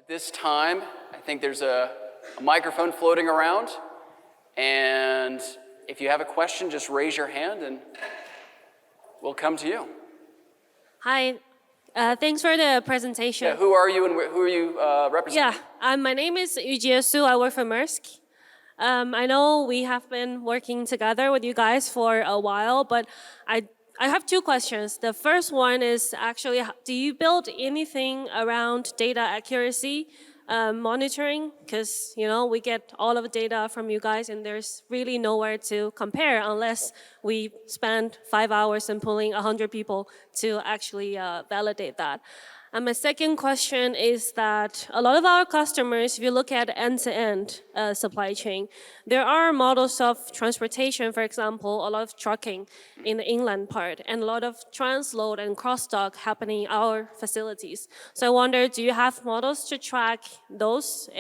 At this time, I think there's a microphone floating around, and if you have a question, just raise your hand and we'll come to you. Hi, thanks for the presentation. Yeah, who are you and who are you representing? Yeah, my name is Yujie Su. I work for Maersk. I know we have been working together with you guys for a while, but I have two questions. The first one is actually, do you build anything around data accuracy monitoring? Because, you know, we get all of the data from you guys and there's really nowhere to compare unless we spend 5 hours and pulling 100 people to actually validate that. And my second question is that a lot of our customers, if you look at end-to-end supply chain, there are models of transportation, for example, a lot of trucking in the inland part, and a lot of transload and cross-dock happening in our facilities. So I wonder, do you have models to track those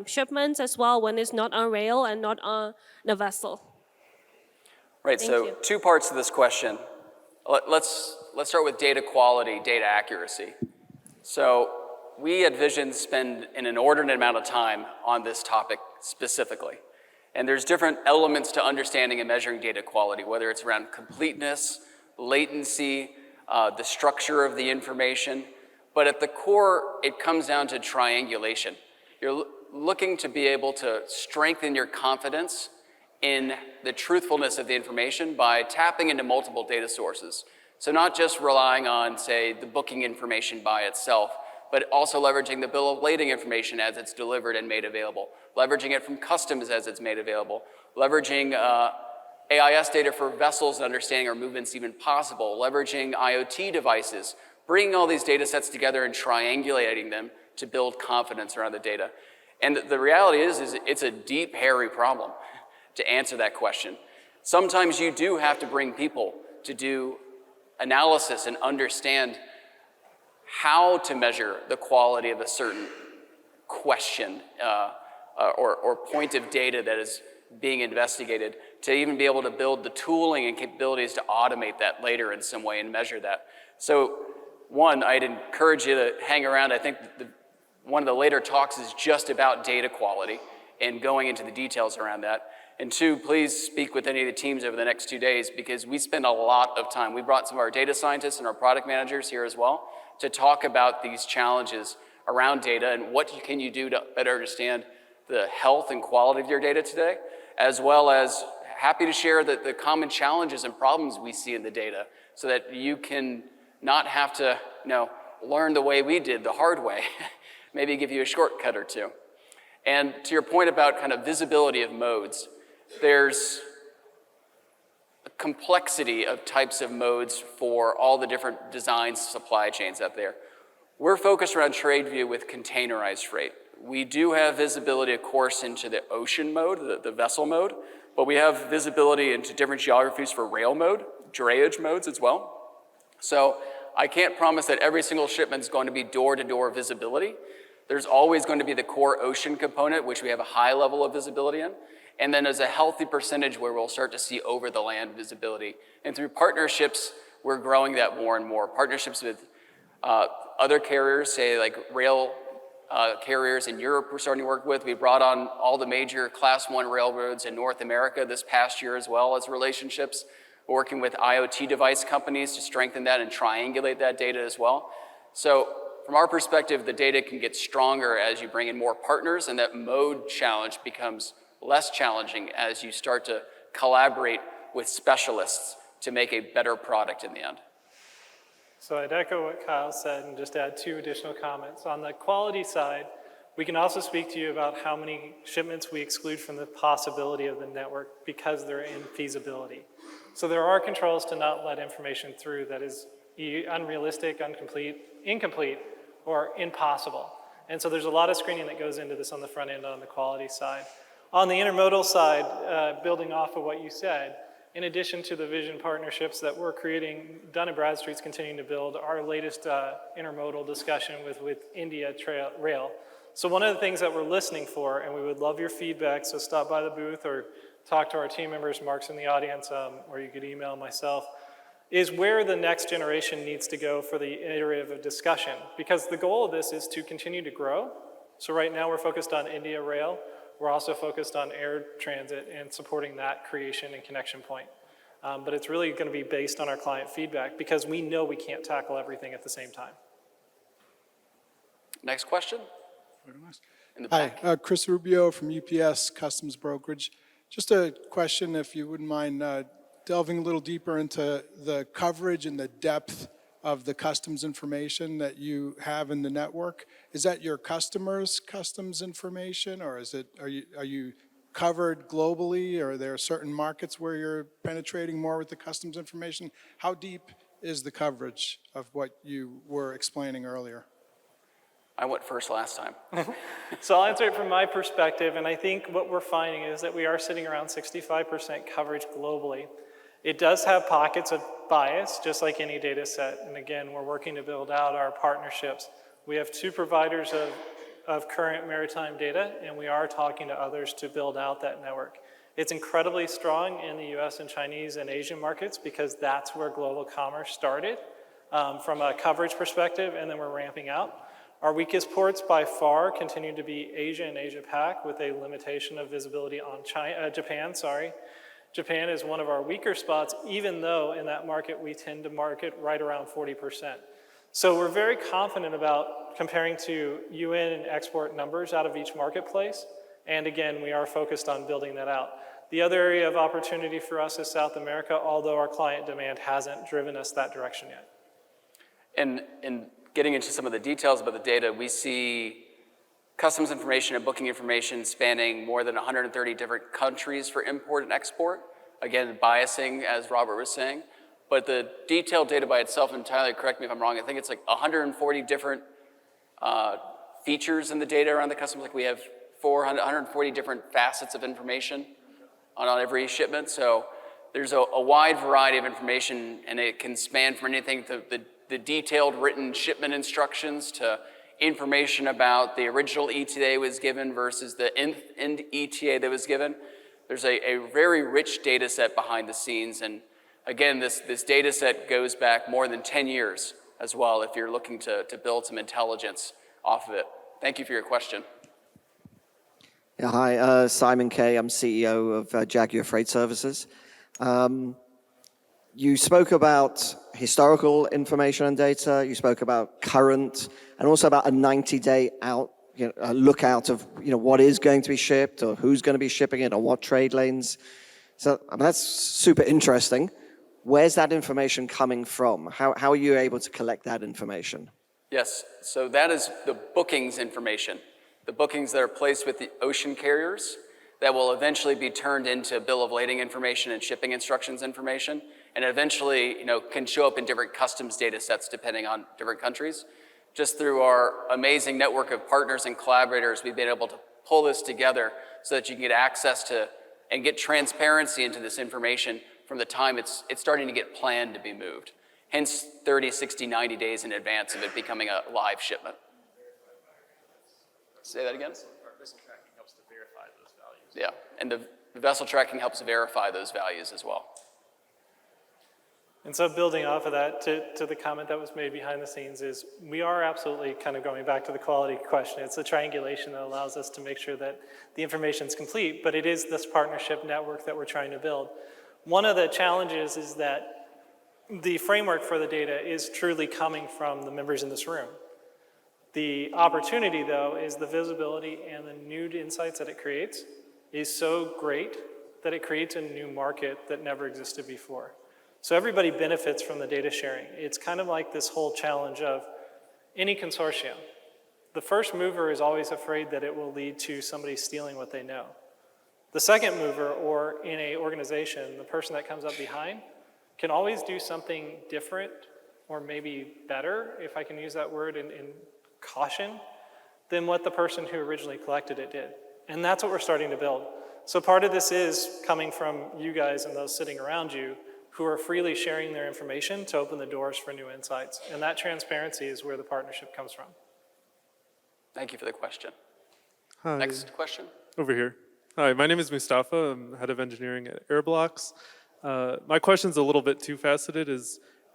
shipments as well when it's not on rail and not on the vessel? Right, so 2 parts to this question. Let's start with data quality, data accuracy. So we at Vizion spend an inordinate amount of time on this topic specifically. And there's different elements to understanding and measuring data quality, whether it's around completeness, latency, the structure of the information. But at the core, it comes down to triangulation. You're looking to be able to strengthen your confidence in the truthfulness of the information by tapping into multiple data sources. So not just relying on, say, the booking information by itself, but also leveraging the bill of lading information as it's delivered and made available, leveraging it from customs as it's made available, leveraging AIS data for vessels and understanding are movements even possible, leveraging IoT devices, bringing all these data sets together and triangulating them to build confidence around the data. And the reality is it's a deep, hairy problem to answer that question. Sometimes you do have to bring people to do analysis and understand how to measure the quality of a certain question or point of data that is being investigated, to even be able to build the tooling and capabilities to automate that later in some way and measure that. So one, I'd encourage you to hang around. I think one of the later talks is just about data quality and going into the details around that. And 2, please speak with any of the teams over the next 2 days because we spend a lot of time. We brought some of our data scientists and our product managers here as well to talk about these challenges around data and what can you do to better understand the health and quality of your data today, as well as happy to share the common challenges and problems we see in the data so that you can not have to learn the way we did, the hard way, maybe give you a shortcut or 2. And to your point about kind of visibility of modes, there's a complexity of types of modes for all the different designs, supply chains out there. We're focused around TradeView with containerized freight. We do have visibility, of course, into the ocean mode, the vessel mode, but we have visibility into different geographies for rail mode, drayage modes as well. So I can't promise that every single shipment is going to be door-to-door visibility. There's always going to be the core ocean component, which we have a high level of visibility in. And then there's a healthy percentage where we'll start to see over the land visibility. And through partnerships, we're growing that more and more. Partnerships with other carriers, say like rail carriers in Europe we're starting to work with. We brought on all the major Class 1 railroads in North America this past year as well as relationships, working with IoT device companies to strengthen that and triangulate that data as well. So from our perspective, the data can get stronger as you bring in more partners, and that mode challenge becomes less challenging as you start to collaborate with specialists to make a better product in the end. So I'd echo what Kyle said and just add 2 additional comments. On the quality side, we can also speak to you about how many shipments we exclude from the possibility of the network because they're in feasibility. So there are controls to not let information through that is unrealistic, incomplete, or impossible. And so there's a lot of screening that goes into this on the front end on the quality side. On the intermodal side, building off of what you said, in addition to the Vizion partnerships that we're creating, Dun & Bradstreet's continuing to build our latest intermodal discussion with India Rail. So one of the things that we're listening for, and we would love your feedback, so stop by the booth or talk to our team members, Mark's in the audience, or you could email myself, is where the next generation needs to go for the iterative discussion. Because the goal of this is to continue to grow, So right now we're focused on India Rail. We're also focused on air transit and supporting that creation and connection point. But it's really going to be based on our client feedback because we know we can't tackle everything at the same time. Next question? In the Hi, back. Chris Rubio from UPS Customs Brokerage. Just a question, if you wouldn't mind delving a little deeper into the coverage and the depth of the customs information that you have in the network. Is that your customers' customs information, or is it are you covered globally, or are there certain markets where you're penetrating more with the customs information? How deep is the coverage of what you were explaining earlier? I went first last time. So I'll answer it from my perspective, and I think what we're finding is that we are sitting around 65% coverage globally. It does have pockets of bias, just like any data set, and again, we're working to build out our partnerships. We have 2 providers of current maritime data, and we are talking to others to build out that network. It's incredibly strong in the US and Chinese and Asian markets because that's where global commerce started from a coverage perspective, and then we're ramping out. Our weakest ports by far continue to be Asia and Asia-Pac with a limitation of visibility on Japan. Japan is one of our weaker spots, even though in that market we tend to market right around 40%. So we're very confident about comparing to UN and export numbers out of each marketplace. And again, we are focused on building that out. The other area of opportunity for us is South America, although our client demand hasn't driven us that direction yet. And getting into some of the details about the data, we see customs information and booking information spanning more than 130 different countries for import and export. Again, biasing, as Robert was saying. But the detailed data by itself, entirely correct me if I'm wrong, I think it's like 140 different features in the data around the customs. Like we have 140 different facets of information on every shipment. So there's a wide variety of information, and it can span from anything to the detailed written shipment instructions to information about the original ETA was given versus the end ETA that was given. There's a very rich data set behind the scenes, and again, this data set goes back more than 10 years as well if you're looking to build some intelligence off of it. Thank you for your question. Yeah, hi, Simon Kay. I'm CEO of Jaguar Freight Services. You spoke about historical information and data. You spoke about current, and also about a 90-day out, a lookout of what is going to be shipped, or who's going to be shipping it, or what trade lanes. So that's super interesting. Where's that information coming from? How are you able to collect that information? Yes, so that is the bookings information. The bookings that are placed with the ocean carriers that will eventually be turned into bill of lading information and shipping instructions information, and eventually can show up in different customs data sets depending on different countries. Just through our amazing network of partners and collaborators, we've been able to pull this together so that you can get access to and get transparency into this information from the time it's starting to get planned to be moved. Hence 30, 60, 90 days in advance of it becoming a live shipment. Say that again? Our vessel tracking helps to verify those values. Yeah, and the vessel tracking helps verify those values as well. And so building off of that, to the comment that was made behind the scenes is we are absolutely kind of going back to the quality question. It's the triangulation that allows us to make sure that the information is complete, but it is this partnership network that we're trying to build. One of the challenges is that the framework for the data is truly coming from the members in this room. The opportunity, though, is the visibility and the new insights that it creates is so great that it creates a new market that never existed before. So everybody benefits from the data sharing. It's kind of like this whole challenge of any consortium. The first mover is always afraid that it will lead to somebody stealing what they know. The second mover, or in an organization, the person that comes up behind, can always do something different or maybe better, if I can use that word in caution, than what the person who originally collected it did. And that's what we're starting to build. So part of this is coming from you guys and those sitting around you who are freely sharing their information to open the doors for new insights. And that transparency is where the partnership comes from. Thank you for the question. Hi. Next question. Over here. Hi, my name is Mustafa. I'm head of engineering at Airblocks. My question's a little bit too faceted.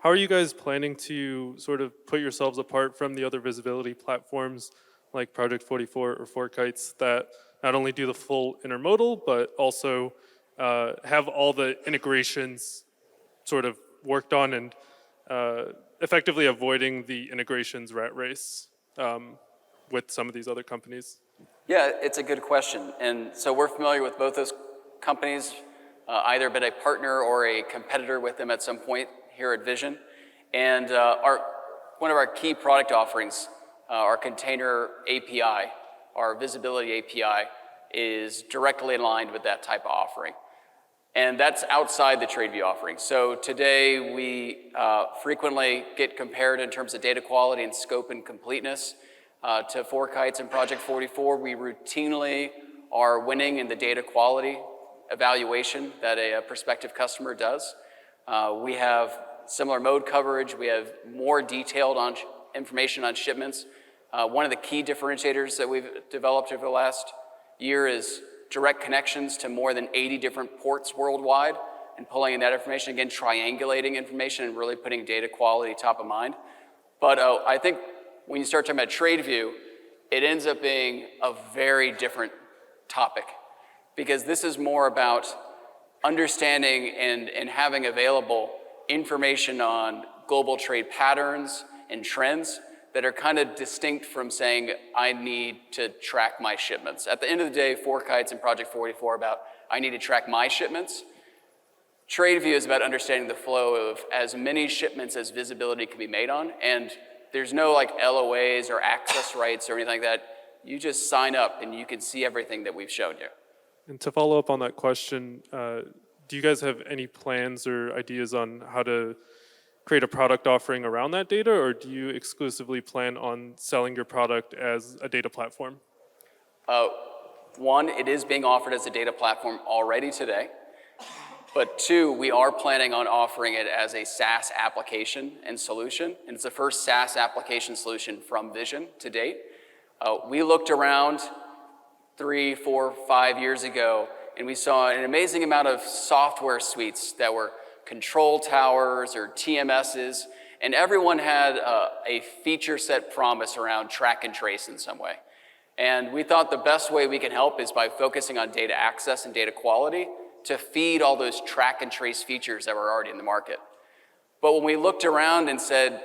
How are you guys planning to sort of put yourselves apart from the other visibility platforms like Project 44 or Four Kites, that not only do the full intermodal, but also have all the integrations sort of worked on and effectively avoiding the integrations rat race with some of these other companies? Yeah, it's a good question. And so we're familiar with both those companies, either been a partner or a competitor with them at some point here at Vizion. And one of our key product offerings, our container API, our visibility API, is directly aligned with that type of offering. And that's outside the TradeView offering. So today we frequently get compared in terms of data quality and scope and completeness to Four Kites and Project 44. We routinely are winning in the data quality evaluation that a prospective customer does. We have similar mode coverage. We have more detailed information on shipments. One of the key differentiators that we've developed over the last year is direct connections to more than 80 different ports worldwide and pulling in that information, again, triangulating information and really putting data quality top of mind. But I think when you start talking about TradeView, it ends up being a very different topic because this is more about understanding and having available information on global trade patterns and trends that are kind of distinct from saying, I need to track my shipments. At the end of the day, Four Kites and Project 44 are about, I need to track my shipments. TradeView is about understanding the flow of as many shipments as visibility can be made on, and there's no like LOAs or access rights or anything like that. You just sign up and you can see everything that we've shown you. And to follow up on that question, do you guys have any plans or ideas on how to create a product offering around that data, or do you exclusively plan on selling your product as a data platform? One, it is being offered as a data platform already today. But two, we are planning on offering it as a SaaS application and solution. And it's the first SaaS application solution from Vizion to date. We looked around 3, 4, 5 years ago, and we saw an amazing amount of software suites that were control towers or TMSs, and everyone had a feature set promise around track and trace in some way. And we thought the best way we can help is by focusing on data access and data quality to feed all those track and trace features that were already in the market. But when we looked around and said,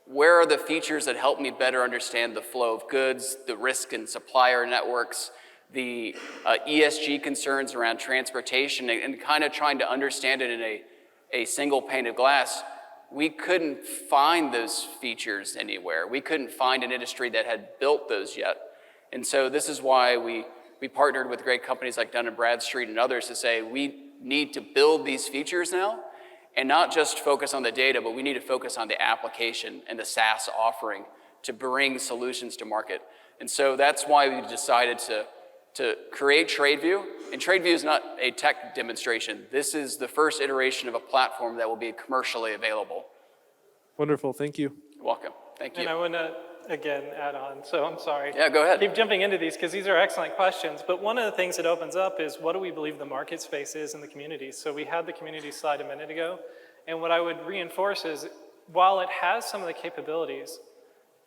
where are the features that help me better understand the flow of goods, the risk and supplier networks, the ESG concerns around transportation, and kind of trying to understand it in a single pane of glass, we couldn't find those features anywhere. We couldn't find an industry that had built those yet. And so this is why we partnered with great companies like Dun & Bradstreet and others to say we need to build these features now and not just focus on the data, but we need to focus on the application and the SaaS offering to bring solutions to market. And so that's why we decided to create TradeView. And TradeView is not a tech demonstration. This is the first iteration of a platform that will be commercially available. Wonderful, thank you. You're welcome, thank you. And I want to, again, add on, so I'm sorry. Yeah, go ahead. Keep jumping into these because these are excellent questions, but one of the things it opens up is what do we believe the market space is in the community? So we had the community slide a minute ago, and what I would reinforce is while it has some of the capabilities,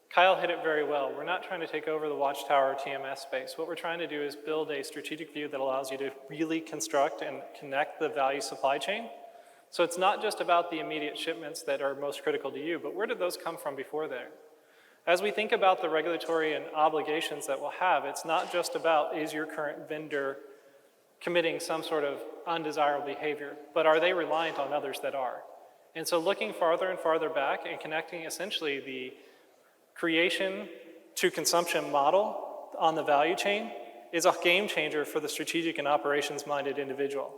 Kyle hit it very well. We're not trying to take over the Watchtower or TMS space. What we're trying to do is build a strategic view that allows you to really construct and connect the value supply chain. So it's not just about the immediate shipments that are most critical to you, but where did those come from before there? As we think about the regulatory and obligations that we'll have, it's not just about is your current vendor committing some sort of undesirable behavior, but are they reliant on others that are? And so looking farther and farther back and connecting essentially the creation to consumption model on the value chain is a game changer for the strategic and operations-minded individual.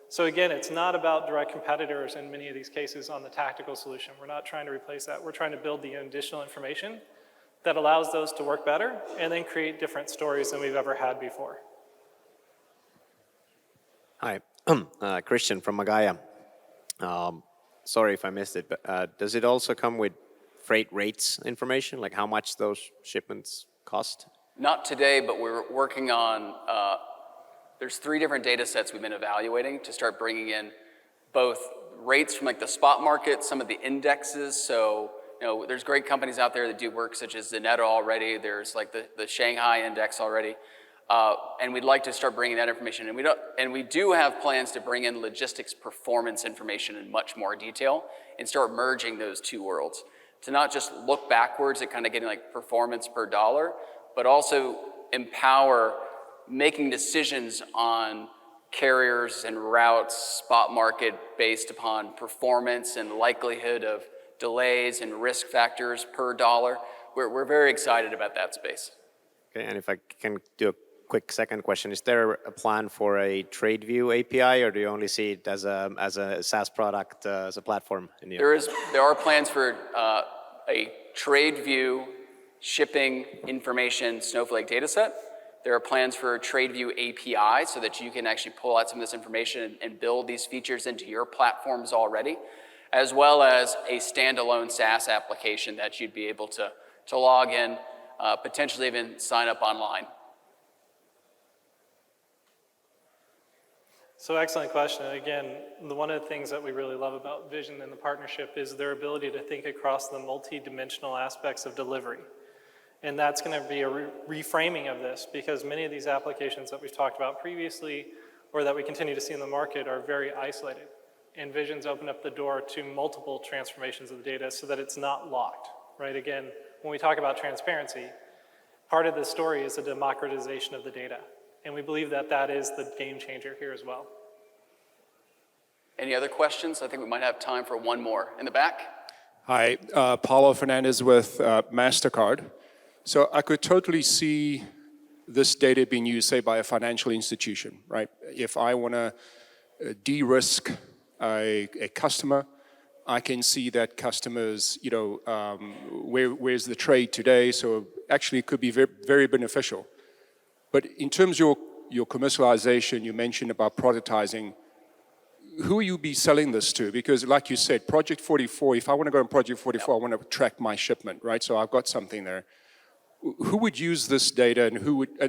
So again, it's not about direct competitors in many of these cases on the tactical solution. We're not trying to replace that. We're trying to build the additional information that allows those to work better and then create different stories than we've ever had before. Hi, Christian from Magaya. Sorry if I missed it, but does it also come with freight rates information, like how much those shipments cost? Not today, but we're working on, there's 3 different data sets we've been evaluating to start bringing in both rates from like the spot market, some of the indexes, so there's great companies out there that do work such as Zanetta already. There's like the Shanghai index already. And we'd like to start bringing that information. And we do have plans to bring in logistics performance information in much more detail and start merging those two worlds. To not just look backwards at kind of getting like performance per dollar, but also empower making decisions on carriers and routes, spot market based upon performance and likelihood of delays and risk factors per dollar. We're very excited about that space. Okay, and if I can do a quick second question, is there a plan for a TradeView API, or do you only see it as a SaaS product, as a platform? There are plans for a TradeView shipping information Snowflake data set. There are plans for a TradeView API so that you can actually pull out some of this information and build these features into your platforms already, as well as a standalone SaaS application that you'd be able to log in, potentially even sign up online. So excellent question. And again, one of the things that we really love about Vizion and the partnership is their ability to think across the multi-dimensional aspects of delivery. And that's going to be a reframing of this, because many of these applications that we've talked about previously or that we continue to see in the market are very isolated. And Vizion's opened up the door to multiple transformations of the data so that it's not locked, right? Again, when we talk about transparency, part of the story is the democratization of the data. And we believe that that is the game changer here as well. Any other questions? I think we might have time for one more. In the back? Hi, Paulo Fernandez with MasterCard. So I could totally see this data being used, say, by a financial institution, right? If I want to de-risk a customer, I can see that customers, where's the trade today? So actually it could be very, very beneficial. But in terms of your commercialization, you mentioned about productizing. Who will you be selling this to? Because like you said, Project 44, if I want to go on Project 44, I want to track my shipment, right? So I've got something there. Who would use this data, and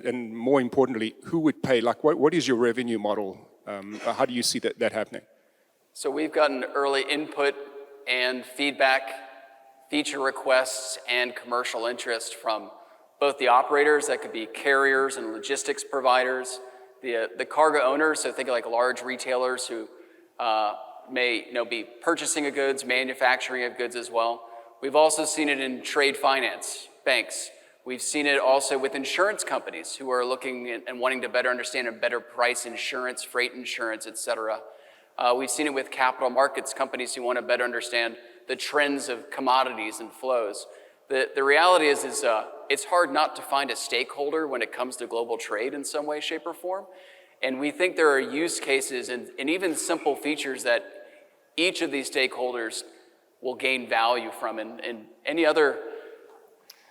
and more importantly, who would pay? Like, what is your revenue model? How do you see that happening? So we've gotten early input and feedback, feature requests, and commercial interest from both the operators, that could be carriers and logistics providers, the cargo owners, so think of like large retailers who may be purchasing of goods, manufacturing of goods as well. We've also seen it in trade finance, banks. We've seen it also with insurance companies who are looking and wanting to better understand and better price insurance, freight insurance, et cetera. We've seen it with capital markets companies who want to better understand the trends of commodities and flows. The reality is it's hard not to find a stakeholder when it comes to global trade in some way, shape, or form. And we think there are use cases and even simple features that each of these stakeholders will gain value from. And any other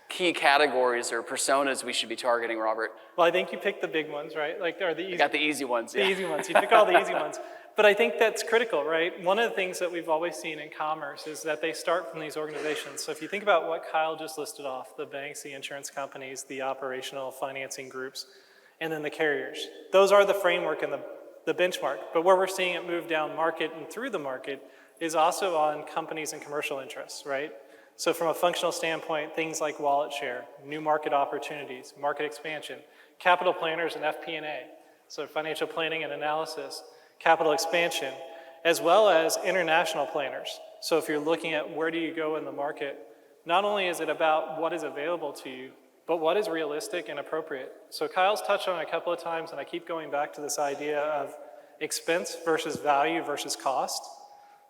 key categories or personas we should be targeting, Robert? Well, I think you picked the big ones, right? Like, or the easy. I got the easy ones. The easy ones. You pick all the easy ones. But I think that's critical, right? One of the things that we've always seen in commerce is that they start from these organizations. So if you think about what Kyle just listed off, the banks, the insurance companies, the operational financing groups, and then the carriers. Those are the framework and the benchmark. But where we're seeing it move down market and through the market is also on companies and commercial interests, right? So from a functional standpoint, things like wallet share, new market opportunities, market expansion, capital planners and FP&A, so financial planning and analysis, capital expansion, as well as international planners. So if you're looking at where do you go in the market, not only is it about what is available to you, but what is realistic and appropriate. So Kyle's touched on it a couple of times, and I keep going back to this idea of expense versus value versus cost.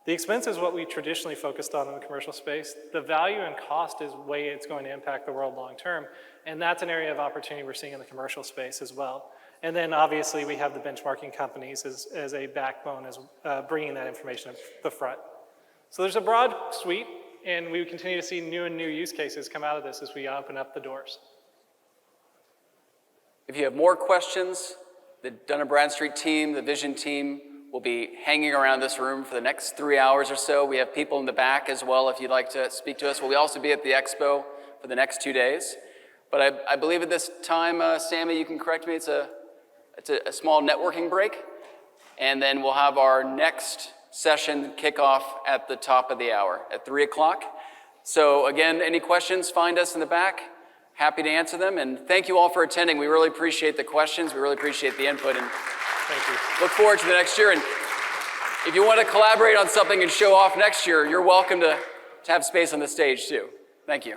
The expense is what we traditionally focused on in the commercial space. The value and cost is the way it's going to impact the world long term, and that's an area of opportunity we're seeing in the commercial space as well. And then obviously we have the benchmarking companies as a backbone, as bringing that information to the front. So there's a broad suite, and we continue to see new use cases come out of this as we open up the doors. If you have more questions, the Dun & Bradstreet team, the Vizion team, will be hanging around this room for the next 3 hours or so. We have people in the back as well if you'd like to speak to us. We'll also be at the expo for the next 2 days. But I believe at this time, Sammy, you can correct me, it's a small networking break. And then we'll have our next session kick off at the top of the hour at 3 o'clock. So again, any questions, find us in the back. Happy to answer them. And thank you all for attending. We really appreciate the questions. We really appreciate the input. And Thank you. look forward to the next year. And if you want to collaborate on something and show off next year, you're welcome to have space on the stage too. Thank you.